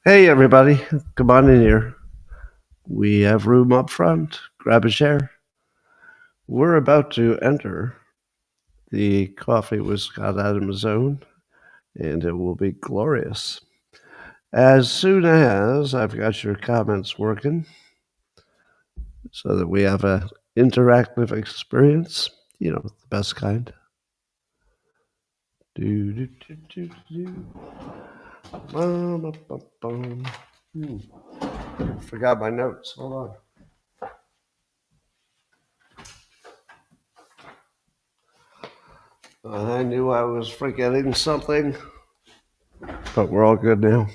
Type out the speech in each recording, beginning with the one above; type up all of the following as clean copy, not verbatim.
Hey, everybody, come on in here. We have room up front. Grab a chair. We're about to enter the Coffee with Scott Adams zone, and it will be glorious. As soon as I've got your comments working so that we have a interactive experience, the best kind. Do, do, do, do, do. Bum, bum, bum. Forgot my notes. Hold on. I knew I was forgetting something, but we're all good now.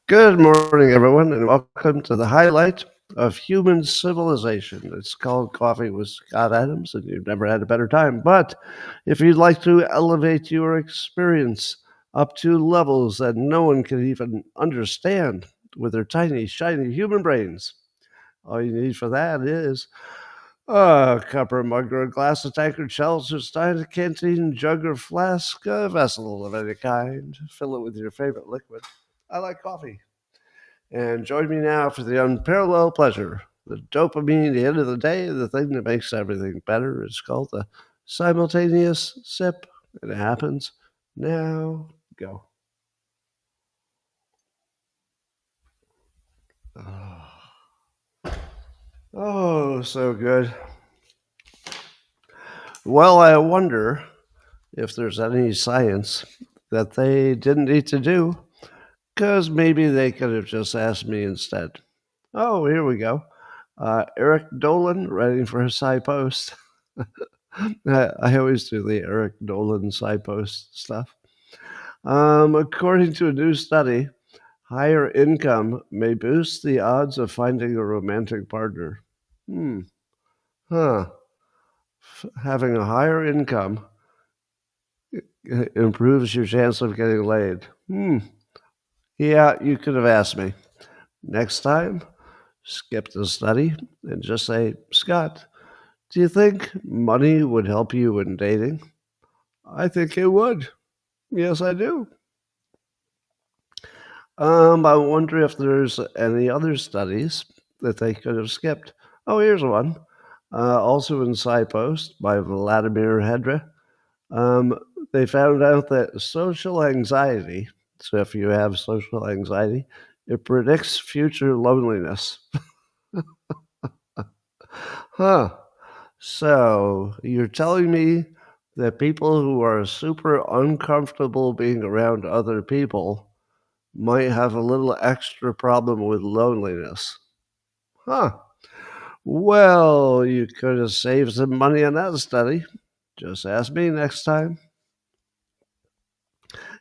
Good morning, everyone, and welcome to the highlight of human civilization. It's called Coffee with Scott Adams, and you've never had a better time. But if you'd like to elevate your experience up to levels that no one can even understand with their tiny, shiny human brains, all you need for that is a cup or mug or a glass, a tankard, shells or stein, a canteen, jug or flask, a vessel of any kind. Fill it with your favorite liquid. I like coffee. And join me now for the unparalleled pleasure. The dopamine, at the end of the day, the thing that makes everything better, is called the simultaneous sip. And it happens now. Go. Oh, so good. Well, I wonder if there's any science that they didn't need to do, because maybe they could have just asked me instead. Oh, here we go. Eric Dolan writing for his side post. I always do the Eric Dolan side post stuff. According to a new study, higher income may boost the odds of finding a romantic partner. Hmm. Huh. Having a higher income improves your chance of getting laid. Yeah, you could have asked me. Next time, skip the study and just say, Scott, do you think money would help you in dating? I think it would. Yes, I do. I wonder if there's any other studies that they could have skipped. Oh, here's one. Also in SciPost by Vladimir Hedra. Um, they found out that social anxiety, so if you have social anxiety, it predicts future loneliness. Huh. So you're telling me that people who are super uncomfortable being around other people might have a little extra problem with loneliness. Huh. Well, you could have saved some money on that study. Just ask me next time.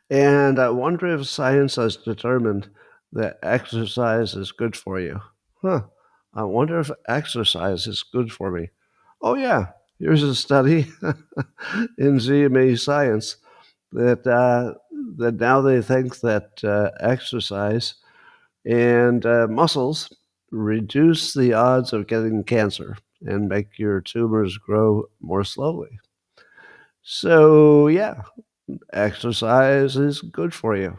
And I wonder if science has determined that exercise is good for you. Huh. I wonder if exercise is good for me. Oh, yeah. Here's a study in ZMA Science that now they think that exercise and muscles reduce the odds of getting cancer and make your tumors grow more slowly. So, yeah, exercise is good for you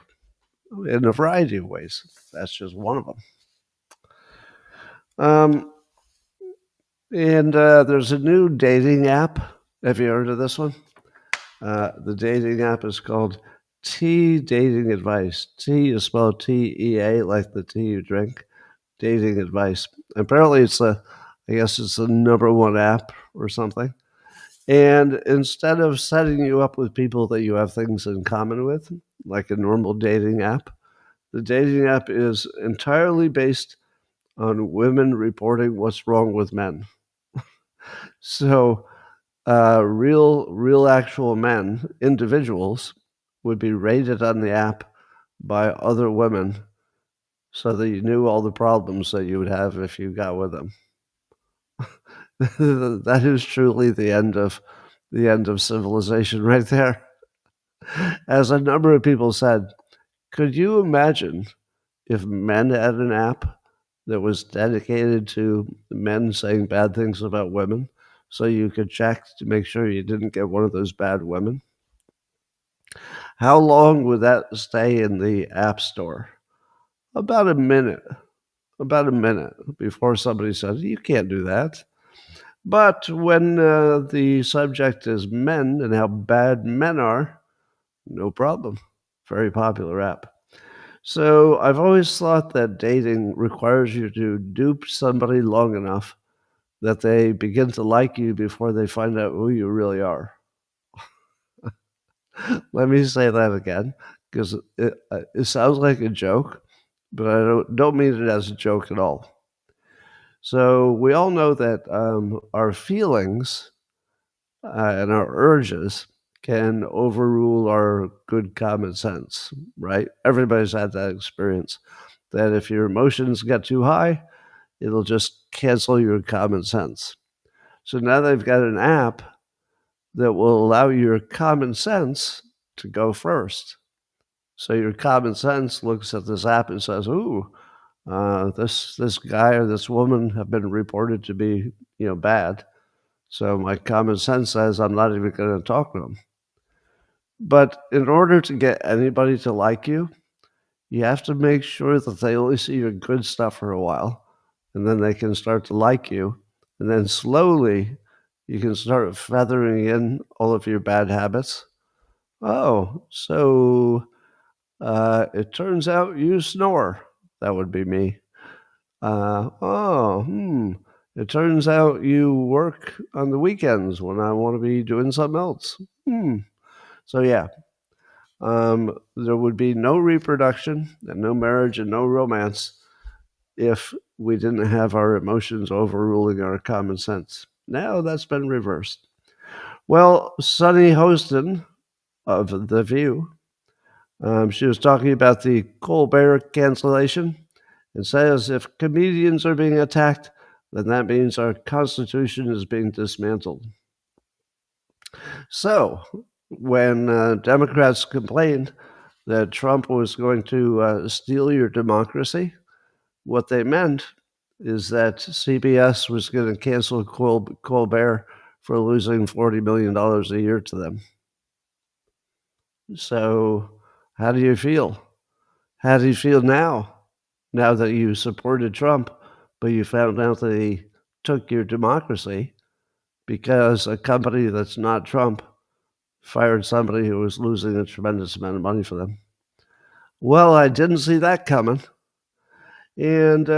in a variety of ways. That's just one of them. Um, and there's a new dating app. Have you heard of this one? The dating app is called T Dating Advice. T is spelled TEA, like the tea you drink. Dating Advice. Apparently, I guess it's the number one app or something. And instead of setting you up with people that you have things in common with, like a normal dating app, the dating app is entirely based on women reporting what's wrong with men. So, real actual men, individuals, would be rated on the app by other women so that you knew all the problems that you would have if you got with them. That is truly the end of civilization right there. As a number of people said, could you imagine if men had an app that was dedicated to men saying bad things about women? so you could check to make sure you didn't get one of those bad women. How long would that stay in the App Store? About a minute. About a minute before somebody says, you can't do that. But when the subject is men and how bad men are, no problem. Very popular app. So I've always thought that dating requires you to dupe somebody long enough that they begin to like you before they find out who you really are. Let me say that again, because it sounds like a joke, but I don't mean it as a joke at all. So we all know that our feelings and our urges can overrule our good common sense, right? Everybody's had that experience, that if your emotions get too high, it'll just cancel your common sense. So now they've got an app that will allow your common sense to go first. So your common sense looks at this app and says, "Ooh, this guy or this woman have been reported to be, bad. So my common sense says I'm not even going to talk to them." But in order to get anybody to like you have to make sure that they only see your good stuff for a while, and then they can start to like you, and then slowly you can start feathering in all of your bad habits. Oh, so it turns out you snore. That would be me. It turns out you work on the weekends when I want to be doing something else. So, yeah, there would be no reproduction and no marriage and no romance if we didn't have our emotions overruling our common sense. Now that's been reversed. Well, Sunny Hostin of The View, she was talking about the Colbert cancellation and says if comedians are being attacked, then that means our Constitution is being dismantled. So, when Democrats complained that Trump was going to steal your democracy, what they meant is that CBS was going to cancel Colbert for losing $40 million a year to them. So, how do you feel? How do you feel now that you supported Trump, but you found out that he took your democracy because a company that's not Trump fired somebody who was losing a tremendous amount of money for them? Well, I didn't see that coming. And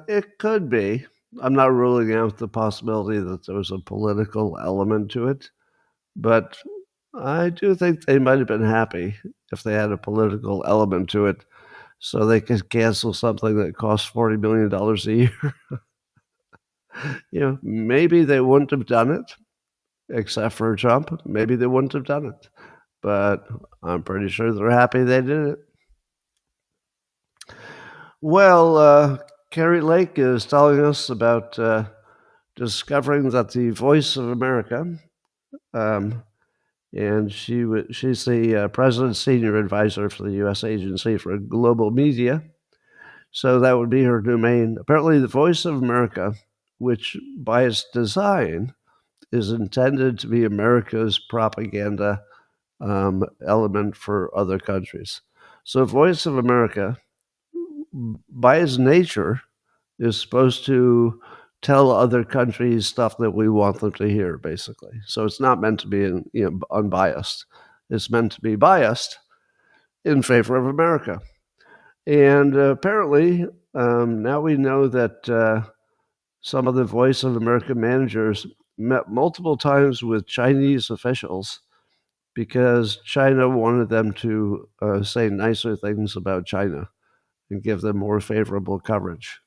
it could be. I'm not ruling out the possibility that there was a political element to it, but I do think they might have been happy if they had a political element to it so they could cancel something that costs $40 million a year. Maybe they wouldn't have done it, except for Trump. Maybe they wouldn't have done it, but I'm pretty sure they're happy they did it. Well, Carrie Lake is telling us about discovering that the Voice of America, and she's the president's senior advisor for the U.S. Agency for Global Media. So that would be her domain. Apparently, the Voice of America, which by its design is intended to be America's propaganda element for other countries. So, Voice of America, by its nature, is supposed to tell other countries stuff that we want them to hear, basically. So it's not meant to be unbiased. It's meant to be biased in favor of America. And apparently, now we know that some of the Voice of America managers met multiple times with Chinese officials because China wanted them to say nicer things about China and give them more favorable coverage.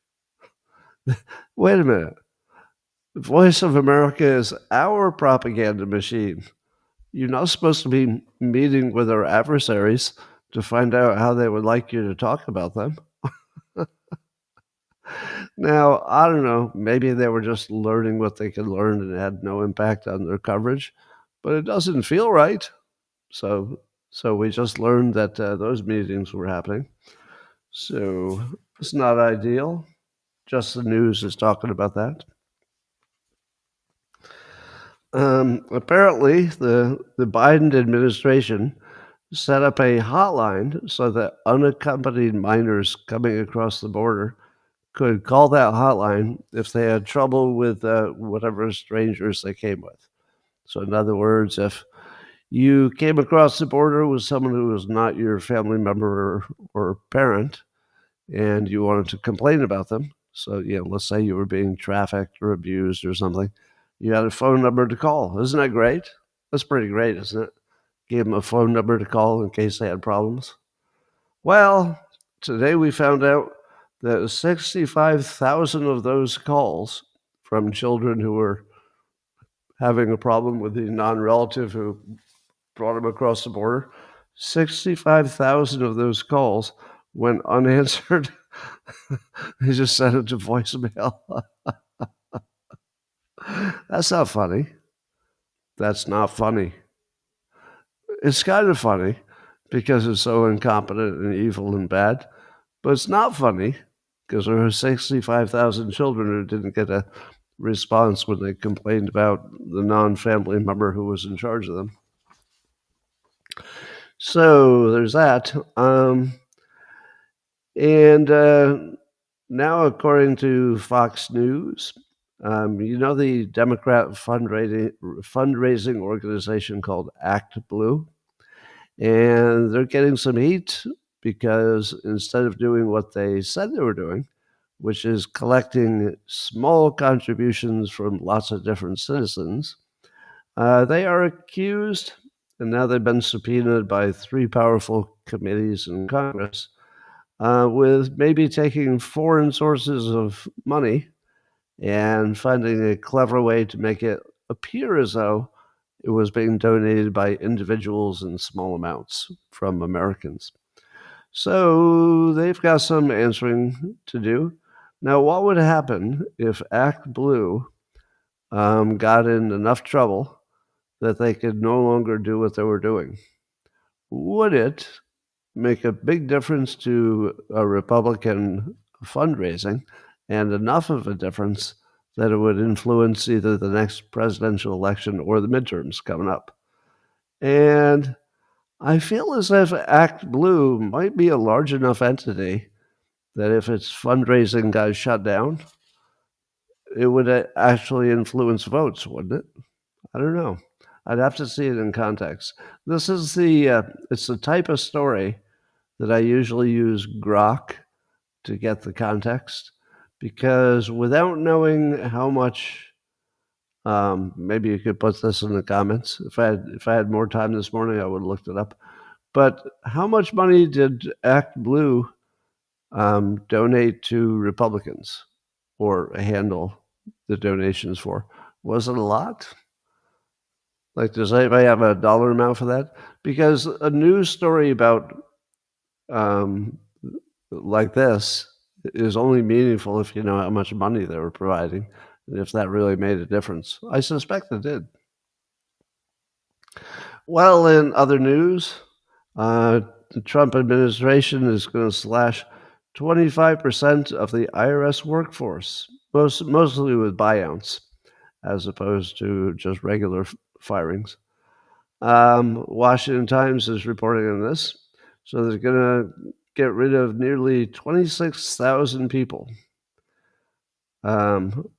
Wait a minute. Voice of America is our propaganda machine. You're not supposed to be meeting with our adversaries to find out how they would like you to talk about them. Now, I don't know, maybe they were just learning what they could learn and it had no impact on their coverage, but it doesn't feel right. So we just learned that those meetings were happening. So it's not ideal. Just the news is talking about that. Apparently, the Biden administration set up a hotline so that unaccompanied minors coming across the border could call that hotline if they had trouble with whatever strangers they came with. So, in other words, if you came across the border with someone who was not your family member or parent, and you wanted to complain about them, so let's say you were being trafficked or abused or something, you had a phone number to call. Isn't that great? That's pretty great, isn't it? Give them a phone number to call in case they had problems. Well, today we found out that 65,000 of those calls from children who were having a problem with the non-relative who brought them across the border, 65,000 of those calls went unanswered. They just sent it to voicemail. That's not funny. That's not funny. It's kind of funny because it's so incompetent and evil and bad, but it's not funny because there were 65,000 children who didn't get a response when they complained about the non-family member who was in charge of them. So there's that. And now, according to Fox News, the Democrat fundraising organization called Act Blue, and they're getting some heat because instead of doing what they said they were doing, which is collecting small contributions from lots of different citizens, they are accused, and now they've been subpoenaed by three powerful committees in Congress, with maybe taking foreign sources of money and finding a clever way to make it appear as though it was being donated by individuals in small amounts from Americans. So they've got some answering to do. Now, what would happen if Act Blue got in enough trouble that they could no longer do what they were doing? Would it make a big difference to a Republican fundraising, and enough of a difference that it would influence either the next presidential election or the midterms coming up? And I feel as if Act Blue might be a large enough entity that if its fundraising got shut down, it would actually influence votes, wouldn't it? I don't know. I'd have to see it in context. This is it's the type of story that I usually use Grok to get the context, because without knowing how much, maybe you could put this in the comments. If I had more time this morning, I would have looked it up. But how much money did Act Blue donate to Republicans or handle the donations for? Was it a lot? Like, does anybody have a dollar amount for that? Because a news story about like this is only meaningful if you know how much money they were providing and if that really made a difference. I suspect it did. Well, in other news, the Trump administration is going to slash 25% of the IRS workforce, mostly with buyouts, as opposed to just regular firings. Washington Times is reporting on this. So they're going to get rid of nearly 26,000 people,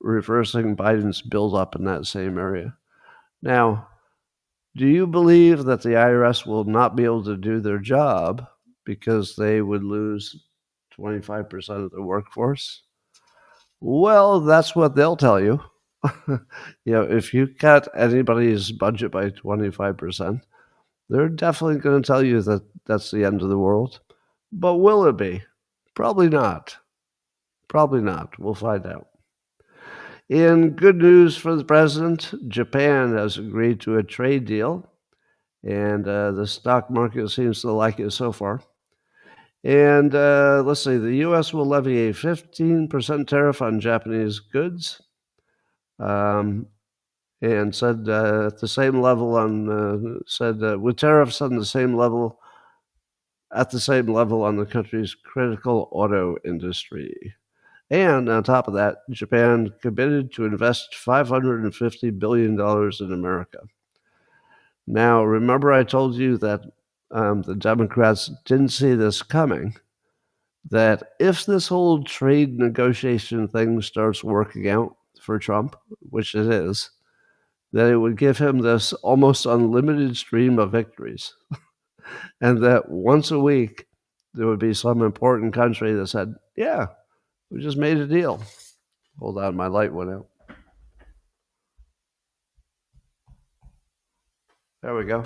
reversing Biden's buildup in that same area. Now, do you believe that the IRS will not be able to do their job because they would lose 25% of the workforce? Well, that's what they'll tell you. If you cut anybody's budget by 25%, they're definitely going to tell you that that's the end of the world. But will it be? Probably not. Probably not. We'll find out. In good news for the president, Japan has agreed to a trade deal, and the stock market seems to like it so far. And let's see, the U.S. will levy a 15% tariff on Japanese goods, and said at the same level with tariffs on the same level on the country's critical auto industry. And on top of that, Japan committed to invest $550 billion in America. Now, remember I told you that the Democrats didn't see this coming, that if this whole trade negotiation thing starts working out for Trump, which it is, that it would give him this almost unlimited stream of victories. And that once a week, there would be some important country that said, yeah, we just made a deal. Hold on, my light went out. There we go.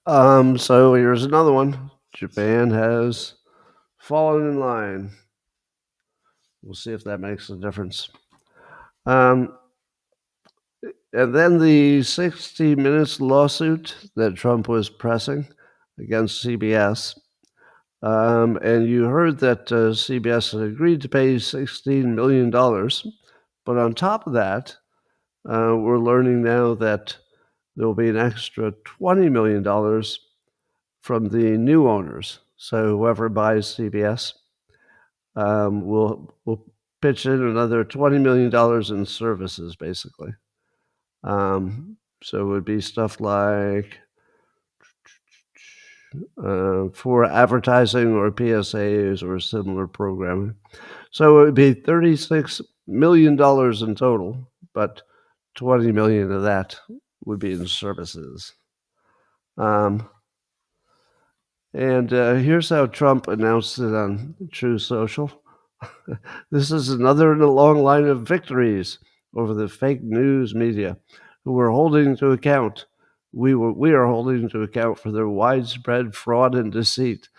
So here's another one. Japan has fallen in line. We'll see if that makes a difference. And then the 60 Minutes lawsuit that Trump was pressing against CBS. And you heard that CBS had agreed to pay $16 million. But on top of that, we're learning now that there will be an extra $20 million from the new owners. So whoever buys CBS will pitch in another $20 million in services, basically. So it would be stuff like for advertising or PSAs or similar programming. So it would be $36 million in total, but 20 million of that would be in services. And here's how Trump announced it on True Social. This is another in a long line of victories over the fake news media who were holding to account. We are holding to account for their widespread fraud and deceit.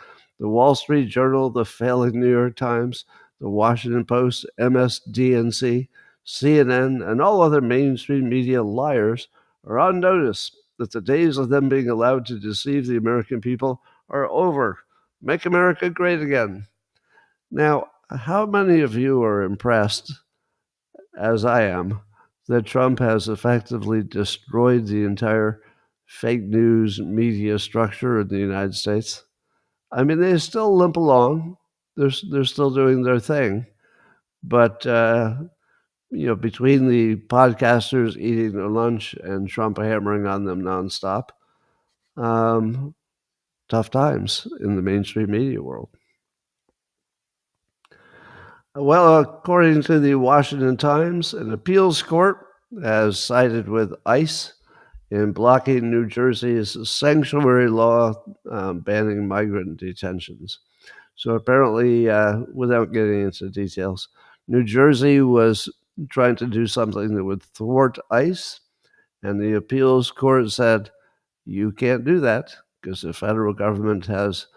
The Wall Street Journal, the failing New York Times, the Washington Post, MSDNC, CNN, and all other mainstream media liars are on notice that the days of them being allowed to deceive the American people are over. Make America great again. Now, how many of you are impressed, as I am, that Trump has effectively destroyed the entire fake news media structure in the United States? I mean, they still limp along. They're still doing their thing. But, between the podcasters eating their lunch and Trump hammering on them nonstop, tough times in the mainstream media world. Well, according to the Washington Times, an appeals court has sided with ICE in blocking New Jersey's sanctuary law banning migrant detentions. So apparently, without getting into details, New Jersey was trying to do something that would thwart ICE, and the appeals court said, you can't do that because the federal government has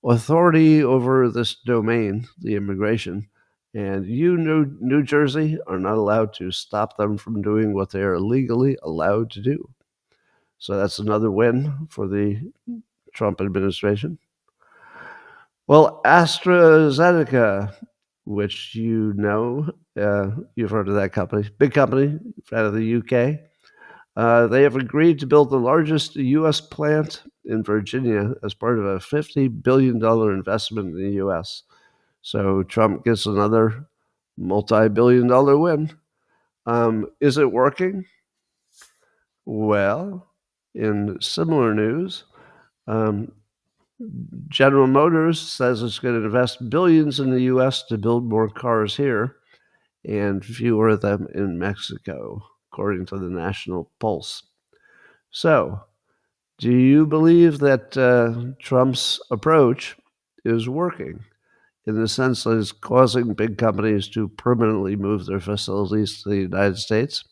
authority over this domain, the immigration, and you, New Jersey, are not allowed to stop them from doing what they are legally allowed to do. So that's another win for the Trump administration. Well, AstraZeneca, which you've heard of that company, big company out of the UK. They have agreed to build the largest U.S. plant in Virginia as part of a $50 billion investment in the U.S. So Trump gets another multi-billion-dollar win. Is it working? Well, in similar news, General Motors says it's going to invest billions in the U.S. to build more cars here and fewer of them in Mexico, according to the National Pulse. So, do you believe that Trump's approach is working in the sense that it's causing big companies to permanently move their facilities to the United States?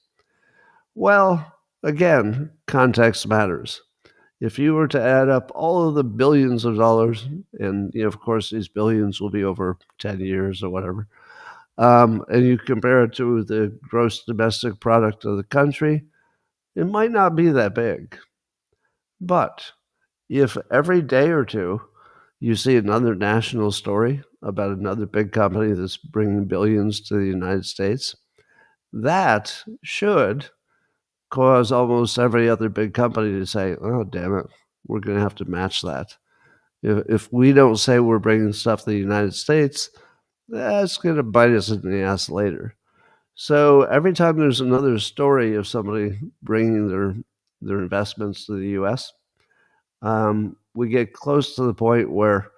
Well, again, context matters. If you were to add up all of the billions of dollars, and of course these billions will be over 10 years or whatever, and you compare it to the gross domestic product of the country, it might not be that big. But if every day or two you see another national story about another big company that's bringing billions to the United States, that should cause almost every other big company to say, oh, damn it, we're going to have to match that. If we don't say we're bringing stuff to the United States, that's going to bite us in the ass later. So every time there's another story of somebody bringing their investments to the U.S., we get close to the point where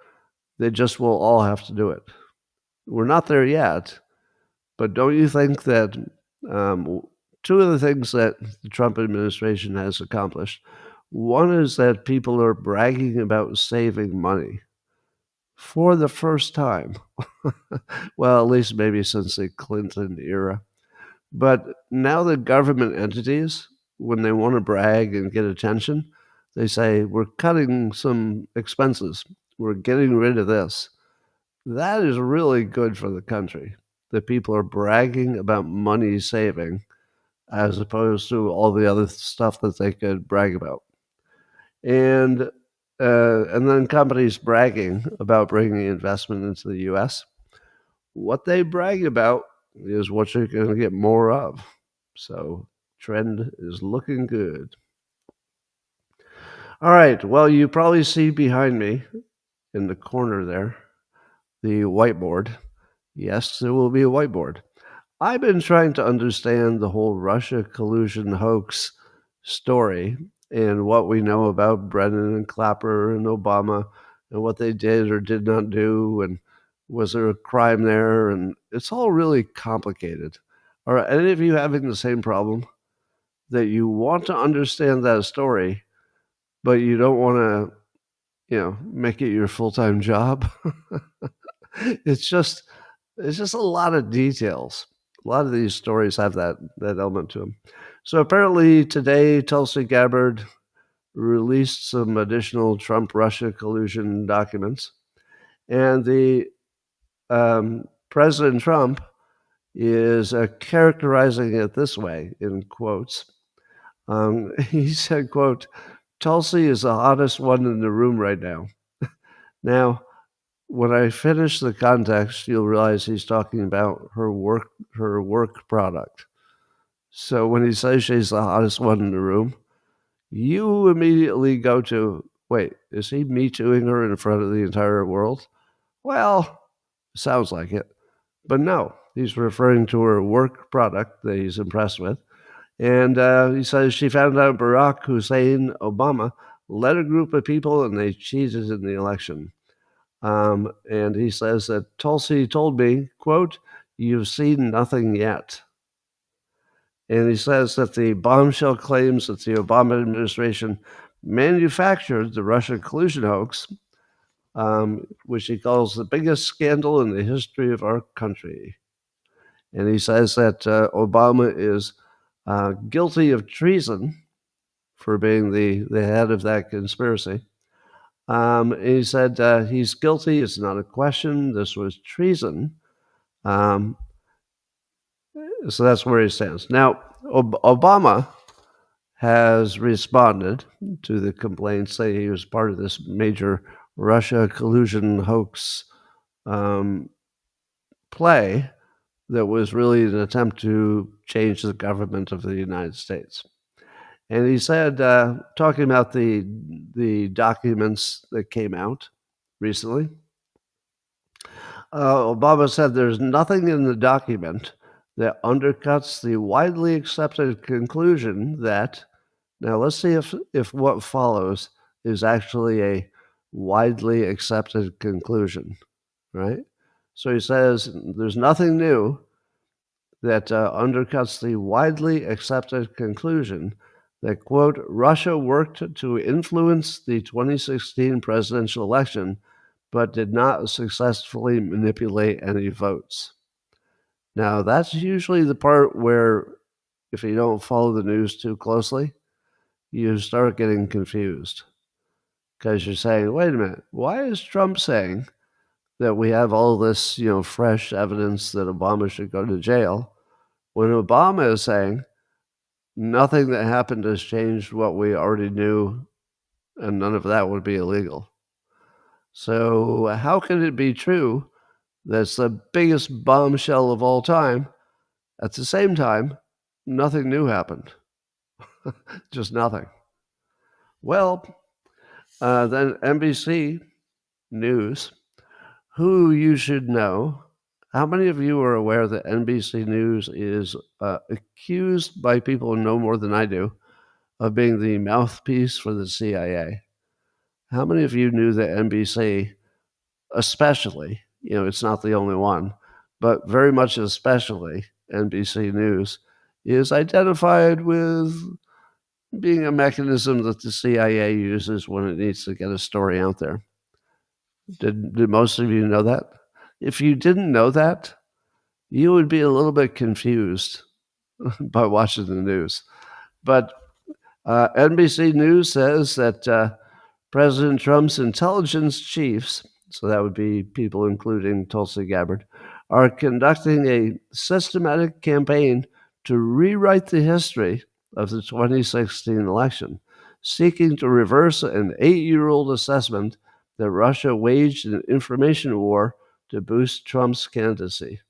they just will all have to do it. We're not there yet, but don't you think that um, two of the things that the Trump administration has accomplished? One is that people are bragging about saving money for the first time. Well, at least maybe since the Clinton era. But now the government entities, when they want to brag and get attention, they say, we're cutting some expenses. We're getting rid of this. That is really good for the country. That people are bragging about money saving as opposed to all the other stuff that they could brag about. And then companies bragging about bringing investment into the U.S. What they brag about is what you're going to get more of. So trend is looking good. All right. Well, you probably see behind me in the corner there the whiteboard. Yes, there will be a whiteboard. I've been trying to understand the whole Russia collusion hoax story and what we know about Brennan and Clapper and Obama and what they did or did not do and was there a crime there, and it's all really complicated. Are any of you having the same problem that you want to understand that story, but you don't want to, make it your full-time job? it's just it's just a lot of details. A lot of these stories have that element to them. So apparently today, Tulsi Gabbard released some additional Trump-Russia collusion documents, and the President Trump is characterizing it this way in quotes. He said, "quote Tulsi is the hottest one in the room right now." Now, when I finish the context, you'll realize he's talking about her work product. So when he says she's the hottest one in the room, you immediately go to, wait, is he me tooing her in front of the entire world? Well, sounds like it. But no, he's referring to her work product that he's impressed with. And he says she found out Barack Hussein Obama led a group of people and they cheated in the election. And he says that Tulsi told me, quote, "You've seen nothing yet." And he says that the bombshell claims that the Obama administration manufactured the Russia collusion hoax, which he calls the biggest scandal in the history of our country. And he says that Obama is guilty of treason for being the head of that conspiracy. He said he's guilty. It's not a question. This was treason. Um, so that's where he stands. Now, Obama has responded to the complaints, saying he was part of this major Russia collusion hoax play that was really an attempt to change the government of the United States. And he said, talking about the documents that came out recently, Obama said there's nothing in the document that undercuts the widely accepted conclusion that, now let's see if what follows is actually a widely accepted conclusion, right? So he says there's nothing new that undercuts the widely accepted conclusion that, quote, Russia worked to influence the 2016 presidential election, but did not successfully manipulate any votes. Now, that's usually the part where, if you don't follow the news too closely, you start getting confused because you're saying, wait a minute, why is Trump saying that we have all this, fresh evidence that Obama should go to jail when Obama is saying nothing that happened has changed what we already knew and none of that would be illegal? So how can it be true that's the biggest bombshell of all time? At the same time, nothing new happened. Just nothing. Well, then NBC News, who you should know How many of you are aware that NBC News is accused by people who know more than I do of being the mouthpiece for the CIA? How many of you knew that NBC, especially, it's not the only one, but very much especially NBC News, is identified with being a mechanism that the CIA uses when it needs to get a story out there? Did most of you know that? If you didn't know that, you would be a little bit confused by watching the news. But NBC News says that President Trump's intelligence chiefs, so that would be people including Tulsi Gabbard, are conducting a systematic campaign to rewrite the history of the 2016 election, seeking to reverse an 8-year-old assessment that Russia waged an information war to boost Trump's candidacy.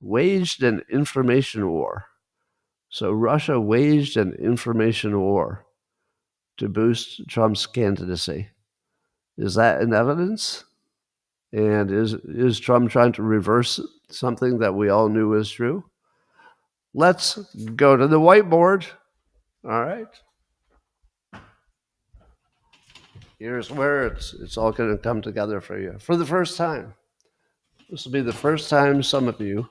Waged an information war. So Russia waged an information war to boost Trump's candidacy. Is that in evidence? And is Trump trying to reverse something that we all knew was true? Let's go to the whiteboard. All right. Here's where it's all going to come together for you for the first time. This will be the first time some of you,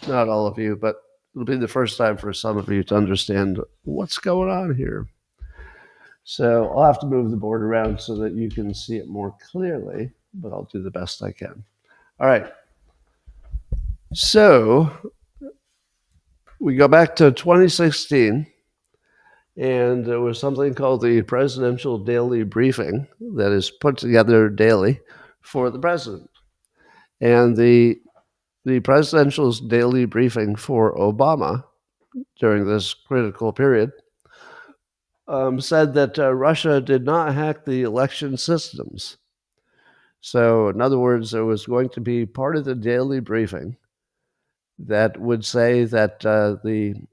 not all of you, but it'll be the first time for some of you to understand what's going on here. So I'll have to move the board around so that you can see it more clearly, but I'll do the best I can. All right. So we go back to 2016, and there was something called the Presidential Daily Briefing that is put together daily for the president. And the Presidential Daily Briefing for Obama during this critical period said that Russia did not hack the election systems. So, in other words, there was going to be part of the daily briefing that would say that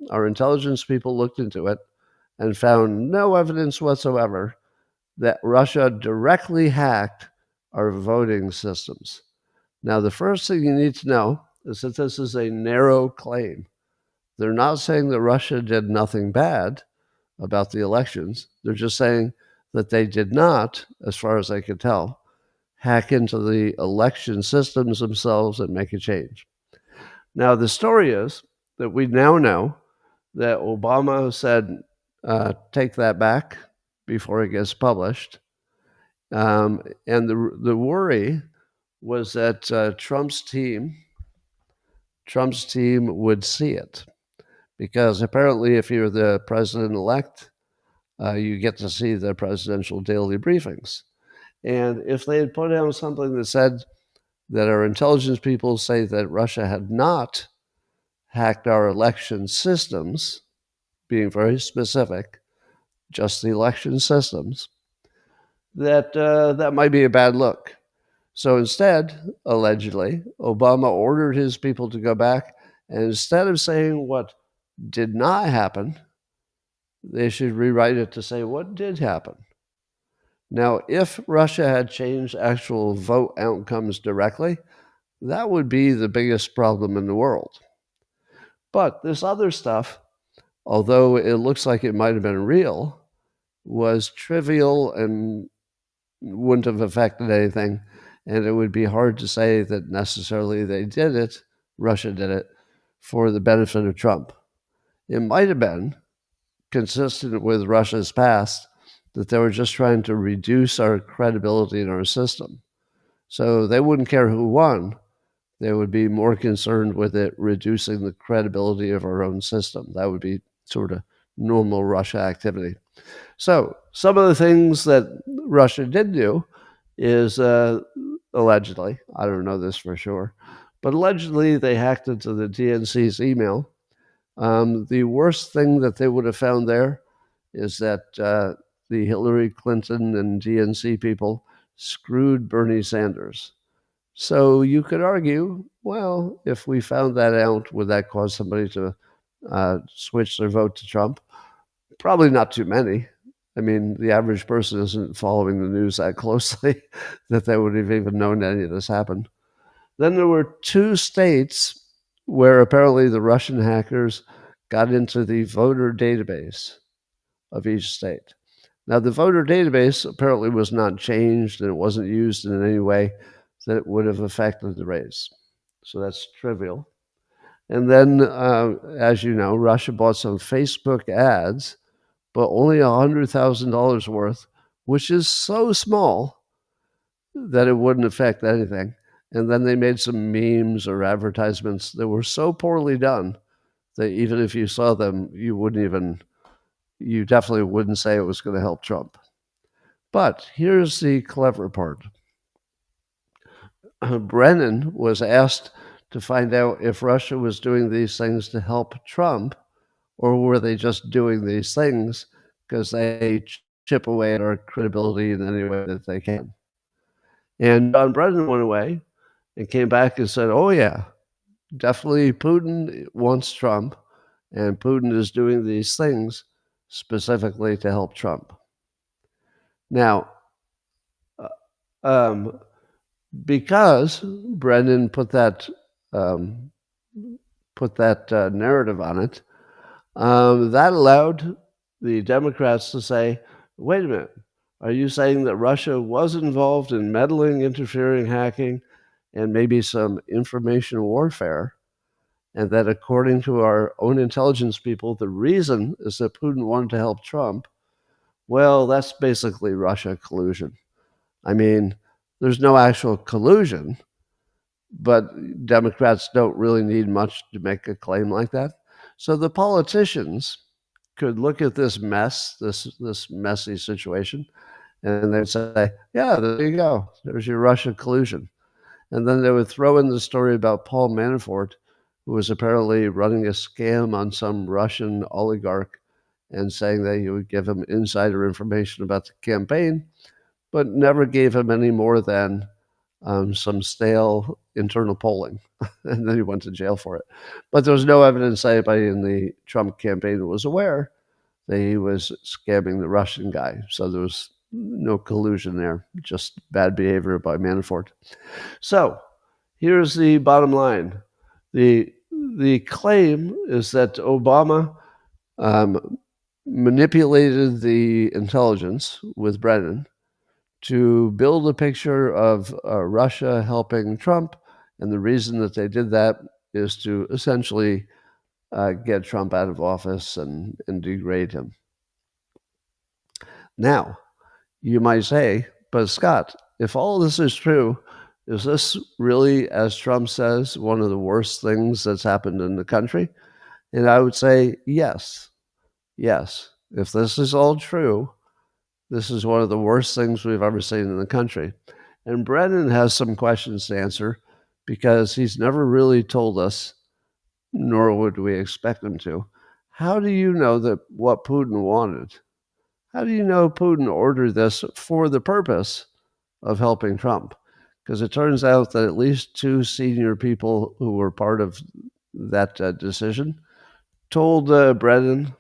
our intelligence people looked into it and found no evidence whatsoever that Russia directly hacked our voting systems. Now, the first thing you need to know is that this is a narrow claim. They're not saying that Russia did nothing bad about the elections. They're just saying that they did not, as far as I can tell, hack into the election systems themselves and make a change. Now, the story is that we now know that Obama said, take that back before it gets published. And the worry was that Trump's team would see it. Because apparently, if you're the president-elect, you get to see the presidential daily briefings. And if they had put out something that said that our intelligence people say that Russia had not hacked our election systems, being very specific, just the election systems, that might be a bad look. So instead, allegedly, Obama ordered his people to go back, and instead of saying what did not happen, they should rewrite it to say what did happen. Now, if Russia had changed actual vote outcomes directly, that would be the biggest problem in the world. But this other stuff, although it looks like it might have been real, was trivial and wouldn't have affected anything. And it would be hard to say that necessarily they did it, Russia did it, for the benefit of Trump. It might have been consistent with Russia's past that they were just trying to reduce our credibility in our system. So they wouldn't care who won. They would be more concerned with it reducing the credibility of our own system. That would be sort of normal Russia activity. So some of the things that Russia did do is allegedly, I don't know this for sure, but allegedly they hacked into the DNC's email. The worst thing that they would have found there is that the Hillary Clinton and DNC people screwed Bernie Sanders. So you could argue, well, if we found that out, would that cause somebody to switch their vote to Trump? Probably not too many. I mean, the average person isn't following the news that closely that they would have even known any of this happened. Then there were 2 states where apparently the Russian hackers got into the voter database of each state. Now, the voter database apparently was not changed and it wasn't used in any way that would have affected the race. So that's trivial. And then, as you know, Russia bought some Facebook ads, but only $100,000 worth, which is so small that it wouldn't affect anything. And then they made some memes or advertisements that were so poorly done that even if you saw them, you definitely wouldn't say it was going to help Trump. But here's the clever part. Brennan was asked to find out if Russia was doing these things to help Trump, or were they just doing these things because they chip away at our credibility in any way that they can. And John Brennan went away and came back and said, oh, yeah, definitely Putin wants Trump, and Putin is doing these things specifically to help Trump. Now, because Brennan put that narrative on it, that allowed the Democrats to say, wait a minute, are you saying that Russia was involved in meddling, interfering, hacking, and maybe some information warfare? And that according to our own intelligence people, the reason is that Putin wanted to help Trump? Well, that's basically Russia collusion. I mean, there's no actual collusion, but Democrats don't really need much to make a claim like that. So the politicians could look at this mess, this messy situation, and they'd say, yeah, there you go. There's your Russia collusion. And then they would throw in the story about Paul Manafort, who was apparently running a scam on some Russian oligarch and saying that he would give him insider information about the campaign, but never gave him any more than some stale internal polling. And then he went to jail for it. But there was no evidence that anybody in the Trump campaign was aware that he was scamming the Russian guy. So there was no collusion there, just bad behavior by Manafort. So here's the bottom line. The claim is that Obama manipulated the intelligence with Brennan to build a picture of Russia helping Trump. And the reason that they did that is to essentially get Trump out of office and degrade him. Now, you might say, but Scott, if all this is true, is this really, as Trump says, one of the worst things that's happened in the country? And I would say, yes. Yes. If this is all true, this is one of the worst things we've ever seen in the country. And Brennan has some questions to answer because he's never really told us, nor would we expect him to. How do you know that what Putin wanted? How do you know Putin ordered this for the purpose of helping Trump? Because it turns out that at least 2 senior people who were part of that decision told Brennan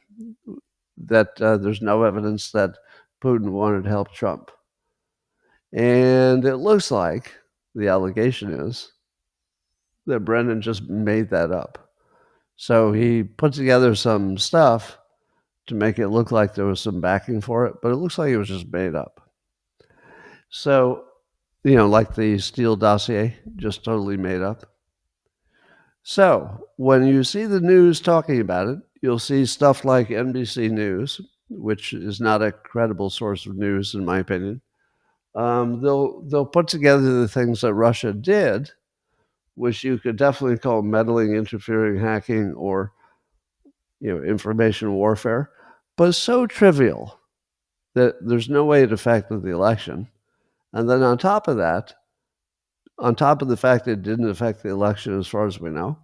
that there's no evidence that Putin wanted to help Trump. And it looks like the allegation is that Brennan just made that up. So he put together some stuff to make it look like there was some backing for it, but it looks like it was just made up. So, like the Steele dossier, just totally made up. So when you see the news talking about it, you'll see stuff like NBC News, which is not a credible source of news, in my opinion. They'll put together the things that Russia did, which you could definitely call meddling, interfering, hacking, or information warfare, but it's so trivial that there's no way it affected the election. And then on top of that, on top of the fact that it didn't affect the election as far as we know,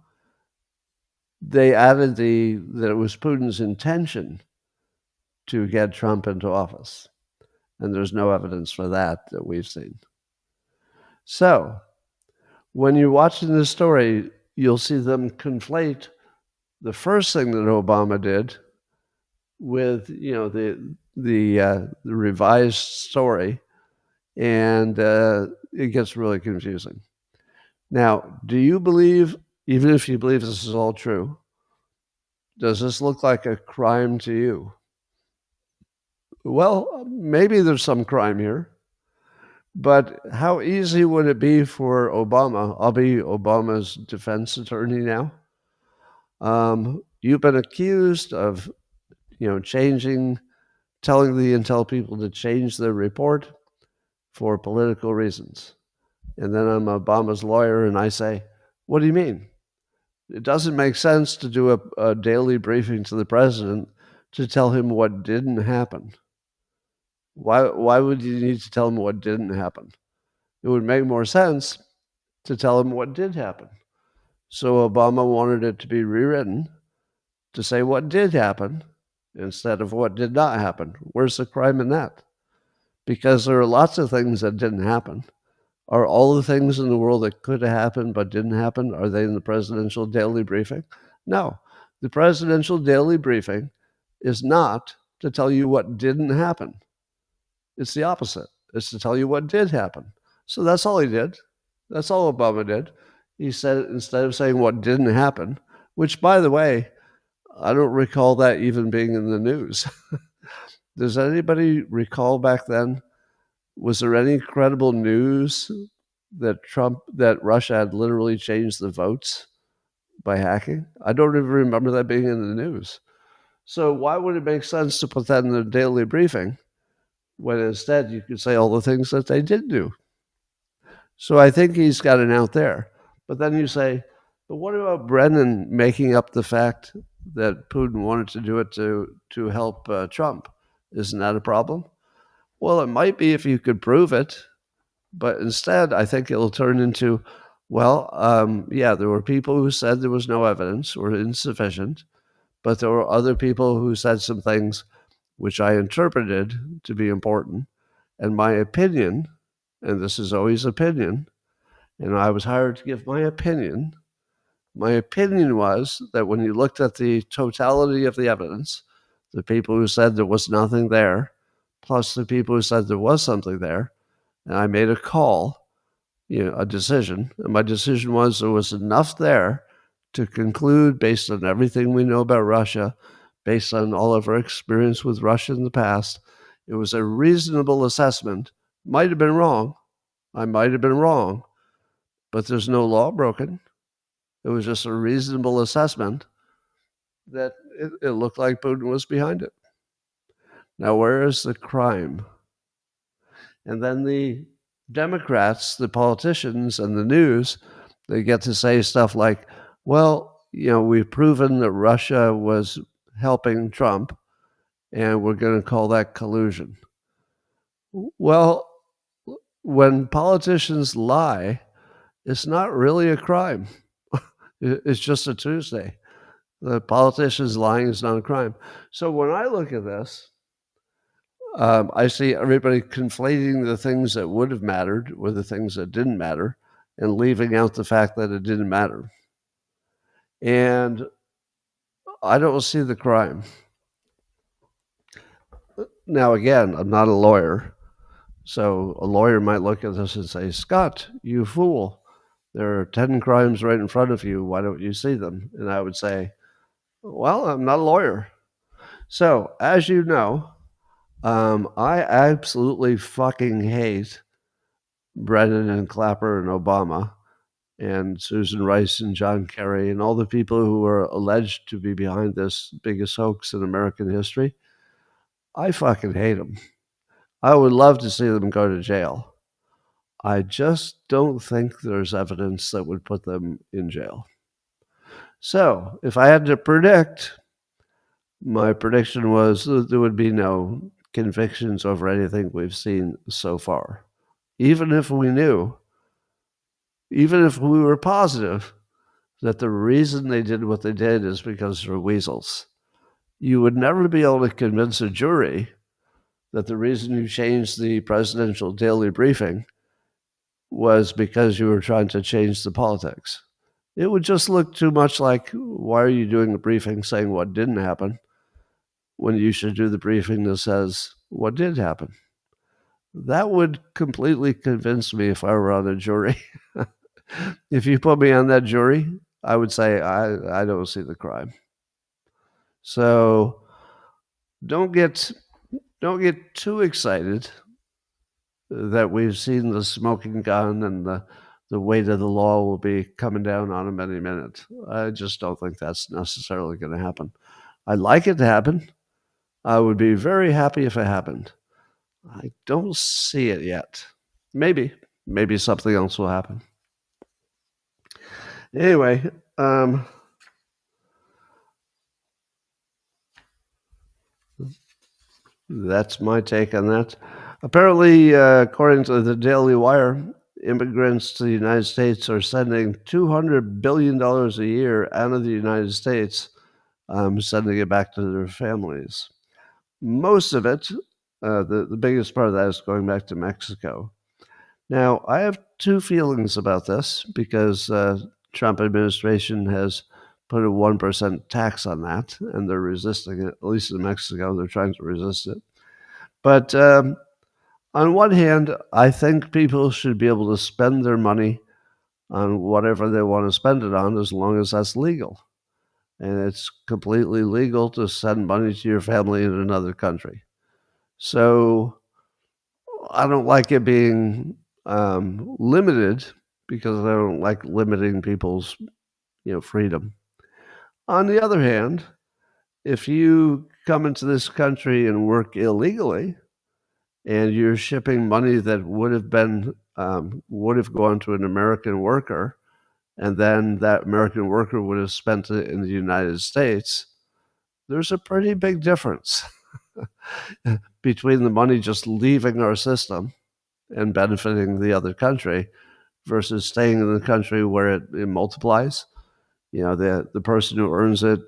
they added that it was Putin's intention to get Trump into office. And there's no evidence for that we've seen. So when you're watching this story, you'll see them conflate the first thing that Obama did with the revised story, and it gets really confusing. Now, do you believe, even if you believe this is all true, does this look like a crime to you? Well, maybe there's some crime here, but how easy would it be for Obama? I'll be Obama's defense attorney now. You've been accused of, changing, telling the intel people to change their report for political reasons. And then I'm Obama's lawyer, and I say, what do you mean? It doesn't make sense to do a daily briefing to the president to tell him what didn't happen. Why would you need to tell him what didn't happen? It would make more sense to tell him what did happen. So Obama wanted it to be rewritten to say what did happen instead of what did not happen. Where's the crime in that? Because there are lots of things that didn't happen. Are all the things in the world that could have happened but didn't happen, are they in the presidential daily briefing? No. The presidential daily briefing is not to tell you what didn't happen. It's the opposite. It's to tell you what did happen. So that's all he did. That's all Obama did. He said, instead of saying what didn't happen, which, by the way, I don't recall that even being in the news. Does anybody recall back then? Was there any credible news that Russia had literally changed the votes by hacking? I don't even remember that being in the news. So why would it make sense to put that in the daily briefing when instead you could say all the things that they did do? So I think he's got an out there. But then you say, but what about Brennan making up the fact that Putin wanted to do it to help Trump? Isn't that a problem? Well, it might be if you could prove it, but instead I think it'll turn into, there were people who said there was no evidence or insufficient, but there were other people who said some things which I interpreted to be important. And my opinion, and this is always opinion, and I was hired to give my opinion was that when you looked at the totality of the evidence, the people who said there was nothing there, plus the people who said there was something there, and I made a call, a decision, and my decision was there was enough there to conclude, based on everything we know about Russia, based on all of our experience with Russia in the past, it was a reasonable assessment. Might have been wrong. I might have been wrong, but there's no law broken. It was just a reasonable assessment that it looked like Putin was behind it. Now, where is the crime? And then the Democrats, the politicians, and the news, they get to say stuff like, well, we've proven that Russia was helping Trump, and we're going to call that collusion. Well, when politicians lie, it's not really a crime. It's just a Tuesday. The politicians lying is not a crime. So when I look at this, I see everybody conflating the things that would have mattered with the things that didn't matter and leaving out the fact that it didn't matter. And I don't see the crime. Now, again, I'm not a lawyer. So a lawyer might look at this and say, Scott, you fool. There are 10 crimes right in front of you. Why don't you see them? And I would say, well, I'm not a lawyer. So, as you know, I absolutely fucking hate Brennan and Clapper and Obama and Susan Rice and John Kerry and all the people who are alleged to be behind this biggest hoax in American history. I fucking hate them. I would love to see them go to jail. I just don't think there's evidence that would put them in jail. So, if I had to predict, my prediction was that there would be no convictions over anything we've seen so far. Even if we were positive that the reason they did what they did is because they're weasels. You would never be able to convince a jury that the reason you changed the presidential daily briefing was because you were trying to change the politics. It would just look too much like, why are you doing a briefing saying what didn't happen when you should do the briefing that says what did happen? That would completely convince me if I were on a jury. If you put me on that jury, I would say I don't see the crime. So don't get too excited that we've seen the smoking gun and the weight of the law will be coming down on them any minute. I just don't think that's necessarily going to happen. I'd like it to happen. I would be very happy if it happened. I don't see it yet. Maybe something else will happen. Anyway, that's my take on that. Apparently, according to the Daily Wire, immigrants to the United States are sending $200 billion a year out of the United States, sending it back to their families. Most of it, the biggest part of that is going back to Mexico. Now, I have two feelings about this because Trump administration has put a 1% tax on that, and they're resisting it. At least in Mexico, they're trying to resist it. But on one hand, I think people should be able to spend their money on whatever they want to spend it on as long as that's legal. And it's completely legal to send money to your family in another country. So I don't like it being limited because I don't like limiting people's freedom. On the other hand, if you come into this country and work illegally, and you're shipping money that would have gone to an American worker, and then that American worker would have spent it in the United States, there's a pretty big difference between the money just leaving our system and benefiting the other country versus staying in the country where it multiplies. The person who earns it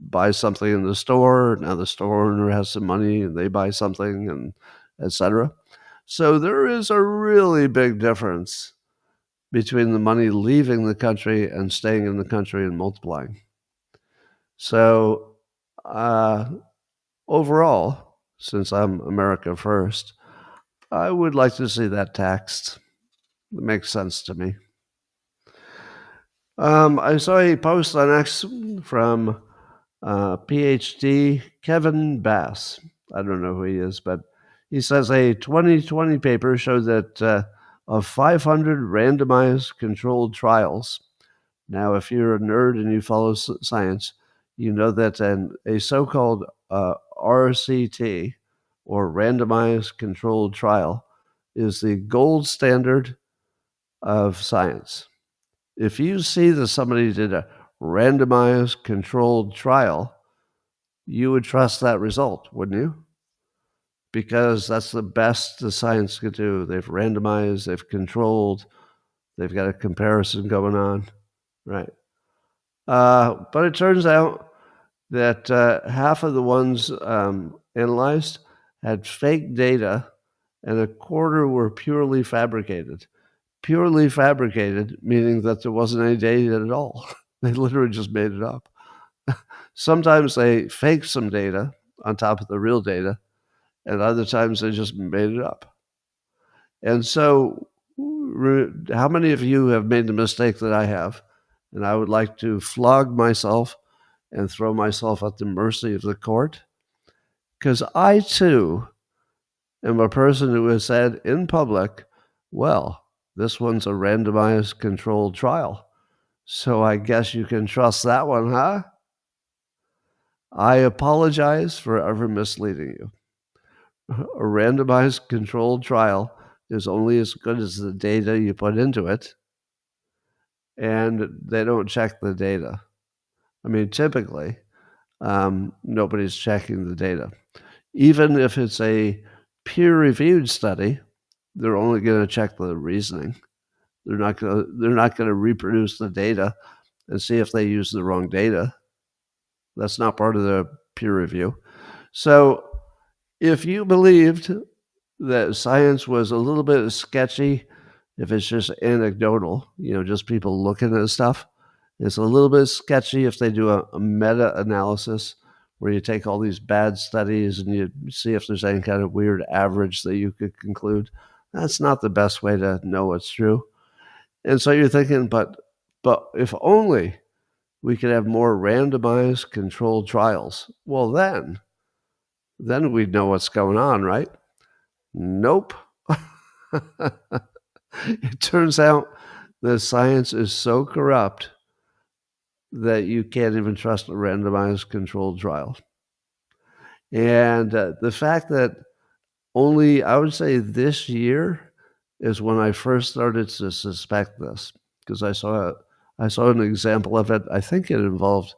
buys something in the store. Now the store owner has some money and they buy something, and etc. So there is a really big difference between the money leaving the country and staying in the country and multiplying. So overall, since I'm America first, I would like to see that taxed. It makes sense to me. I saw a post on X from PhD Kevin Bass. I don't know who he is, but he says a 2020 paper showed that of 500 randomized controlled trials. Now, if you're a nerd and you follow science, you know that a so-called RCT, or randomized controlled trial, is the gold standard of science. If you see that somebody did a randomized controlled trial, you would trust that result, wouldn't you? Because that's the best the science could do. They've randomized, they've controlled, they've got a comparison going on, right? But it turns out that half of the ones analyzed had fake data, and a quarter were purely fabricated. Purely fabricated, meaning that there wasn't any data at all. They literally just made it up. Sometimes they fake some data on top of the real data, and other times they just made it up. And so, how many of you have made the mistake that I have? And I would like to flog myself and throw myself at the mercy of the court, because I too am a person who has said in public, well, this one's a randomized controlled trial, so I guess you can trust that one, huh? I apologize for ever misleading you. A randomized controlled trial is only as good as the data you put into it, and they don't check the data. I mean, typically, nobody's checking the data. Even if it's a peer-reviewed study, they're only going to check the reasoning. They're not going to reproduce the data and see if they use the wrong data. That's not part of the peer review. So if you believed that science was a little bit sketchy, if it's just anecdotal, just people looking at stuff, it's a little bit sketchy if they do a meta-analysis where you take all these bad studies and you see if there's any kind of weird average that you could conclude. That's not the best way to know what's true. And so you're thinking, but if only we could have more randomized controlled trials. Well, then we'd know what's going on, right? Nope. It turns out the science is so corrupt that you can't even trust a randomized controlled trial. And the fact that only, I would say, this year is when I first started to suspect this, because I saw an example of it. I think it involved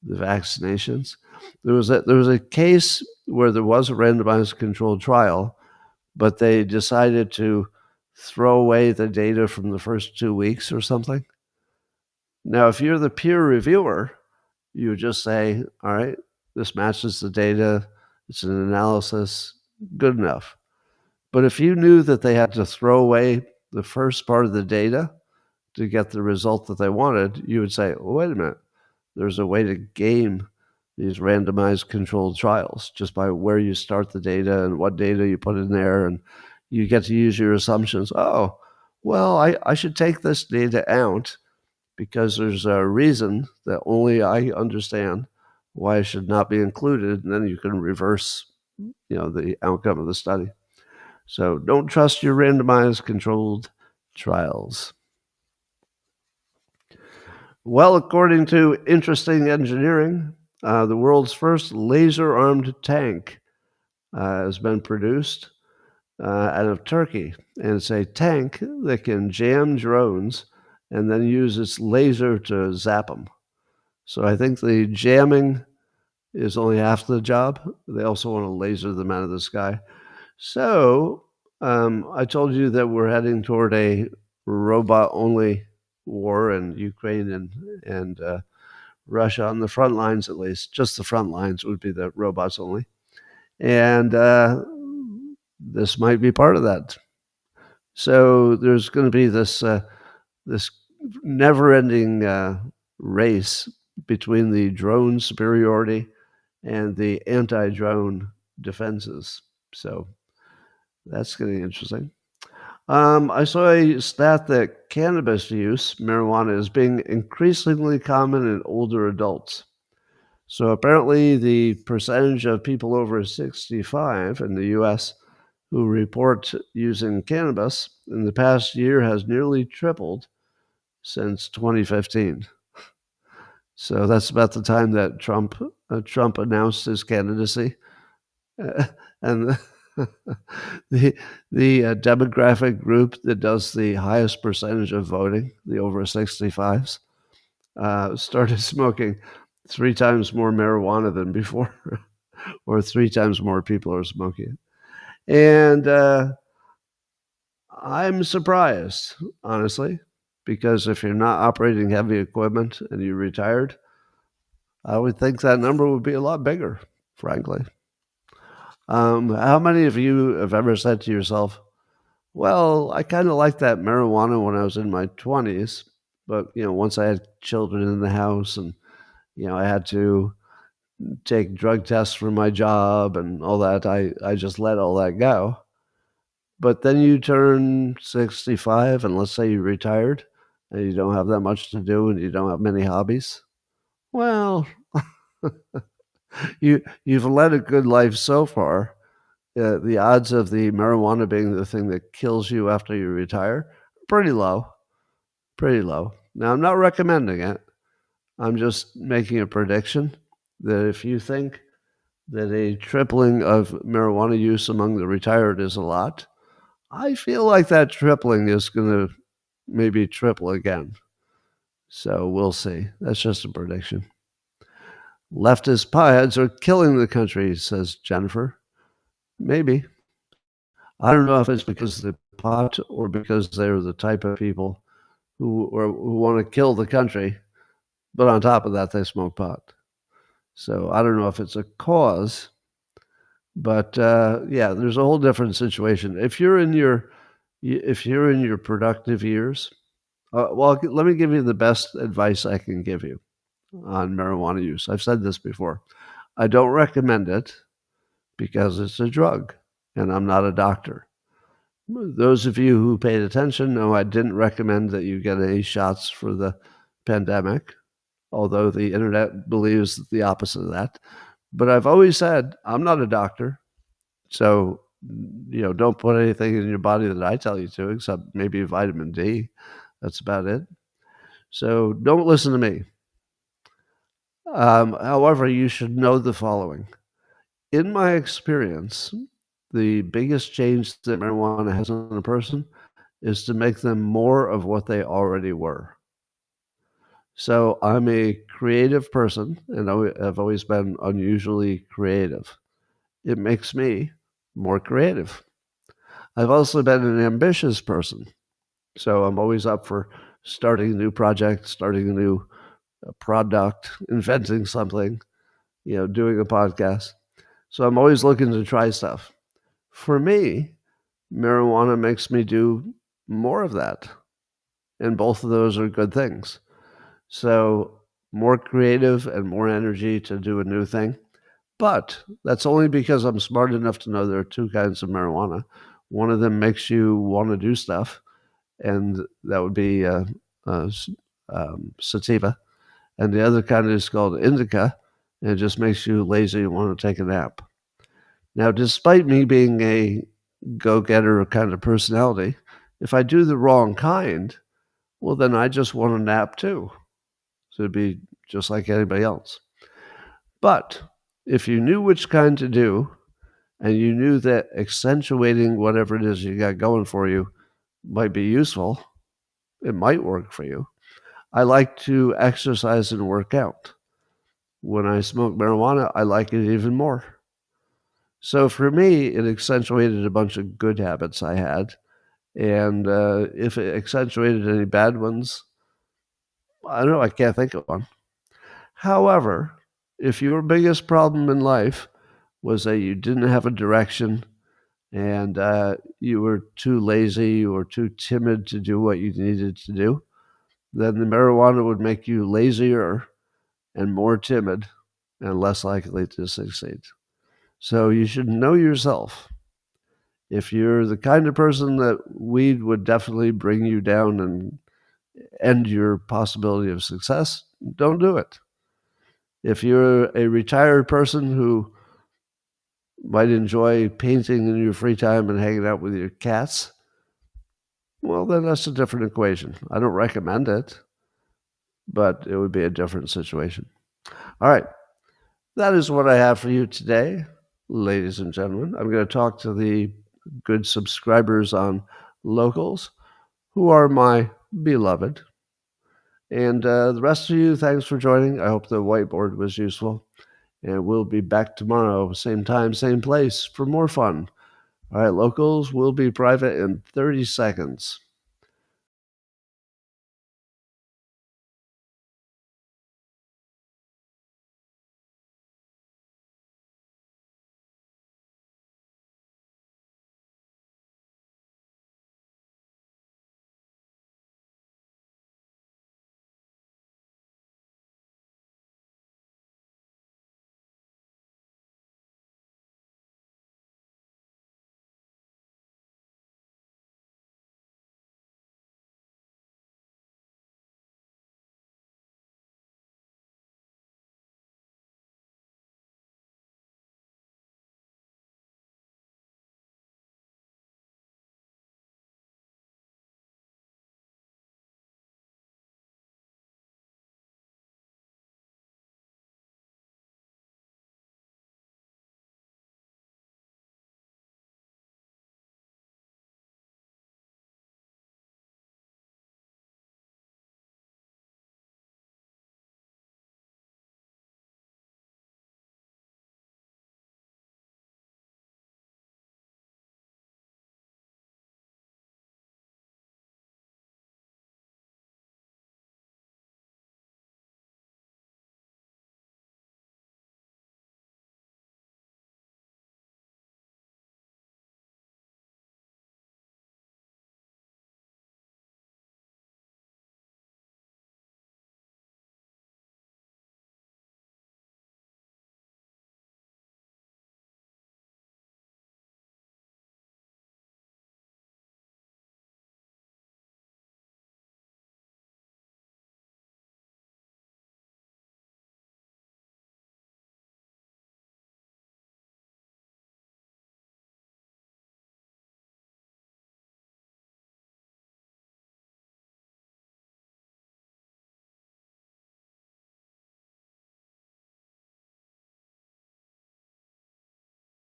the vaccinations. There was a case where there was a randomized controlled trial, but they decided to throw away the data from the first 2 weeks or something. Now, if you're the peer reviewer, you would just say, all right, this matches the data, it's an analysis, good enough. But if you knew that they had to throw away the first part of the data to get the result that they wanted, you would say, well, wait a minute, there's a way to game these randomized controlled trials just by where you start the data and what data you put in there, and you get to use your assumptions. Oh, well, I should take this data out because there's a reason that only I understand why it should not be included, and then you can reverse, the outcome of the study. So don't trust your randomized controlled trials. Well, according to Interesting Engineering, the world's first laser-armed tank has been produced out of Turkey. And it's a tank that can jam drones and then use its laser to zap them. So I think the jamming is only half the job. They also want to laser them out of the sky. So I told you that we're heading toward a robot-only war in Ukraine and Russia, on the front lines at least. Just the front lines would be the robots only. And this might be part of that. So there's going to be this never-ending race between the drone superiority and the anti-drone defenses. So that's getting interesting. I saw a stat that cannabis use, marijuana, is being increasingly common in older adults. So apparently the percentage of people over 65 in the US who report using cannabis in the past year has nearly tripled since 2015. So that's about the time that Trump announced his candidacy. And the demographic group that does the highest percentage of voting, the over 65s, started smoking 3 times more marijuana than before, or 3 times more people are smoking it. And I'm surprised, honestly, because if you're not operating heavy equipment and you're retired, I would think that number would be a lot bigger, frankly. How many of you have ever said to yourself, well, I kind of liked that marijuana when I was in my 20s, but, once I had children in the house and, I had to take drug tests for my job and all that, I just let all that go. But then you turn 65 and let's say you're retired and you don't have that much to do and you don't have many hobbies. Well, you've led a good life so far. The odds of the marijuana being the thing that kills you after you retire are pretty low. Pretty low. Now, I'm not recommending it. I'm just making a prediction that if you think that a tripling of marijuana use among the retired is a lot, I feel like that tripling is going to maybe triple again. So we'll see. That's just a prediction. Leftist potheads are killing the country, says Jennifer. Maybe. I don't know if it's because of the pot or because they're the type of people who want to kill the country, but on top of that, they smoke pot. So I don't know if it's a cause, but yeah, there's a whole different situation. If you're in your productive years, well, let me give you the best advice I can give you on marijuana use. I've said this before. I don't recommend it because it's a drug, and I'm not a doctor. Those of you who paid attention know I didn't recommend that you get any shots for the pandemic, although the internet believes the opposite of that. But I've always said I'm not a doctor, so don't put anything in your body that I tell you to, except maybe vitamin D. That's about it. So don't listen to me. However, you should know the following. In my experience, the biggest change that marijuana has on a person is to make them more of what they already were. So I'm a creative person, and I've always been unusually creative. It makes me more creative. I've also been an ambitious person, so I'm always up for starting a new project, starting a new product, inventing something, doing a podcast. So I'm always looking to try stuff. For me, marijuana makes me do more of that. And both of those are good things. So more creative and more energy to do a new thing. But that's only because I'm smart enough to know there are two kinds of marijuana. One of them makes you want to do stuff, and that would be sativa. And the other kind is called indica, and it just makes you lazy and want to take a nap. Now, despite me being a go-getter kind of personality, if I do the wrong kind, well, then I just want a nap too. So it'd be just like anybody else. But if you knew which kind to do, and you knew that accentuating whatever it is you got going for you might be useful, it might work for you. I like to exercise and work out. When I smoke marijuana, I like it even more. So for me, it accentuated a bunch of good habits I had. And if it accentuated any bad ones, I don't know, I can't think of one. However, if your biggest problem in life was that you didn't have a direction and you were too lazy or too timid to do what you needed to do, then the marijuana would make you lazier and more timid and less likely to succeed. So you should know yourself. If you're the kind of person that weed would definitely bring you down and end your possibility of success, don't do it. If you're a retired person who might enjoy painting in your free time and hanging out with your cats, well, then that's a different equation. I don't recommend it, but it would be a different situation. All right. That is what I have for you today, ladies and gentlemen. I'm going to talk to the good subscribers on Locals, who are my beloved. And the rest of you, thanks for joining. I hope the whiteboard was useful. And we'll be back tomorrow, same time, same place, for more fun. All right, Locals will be private in 30 seconds.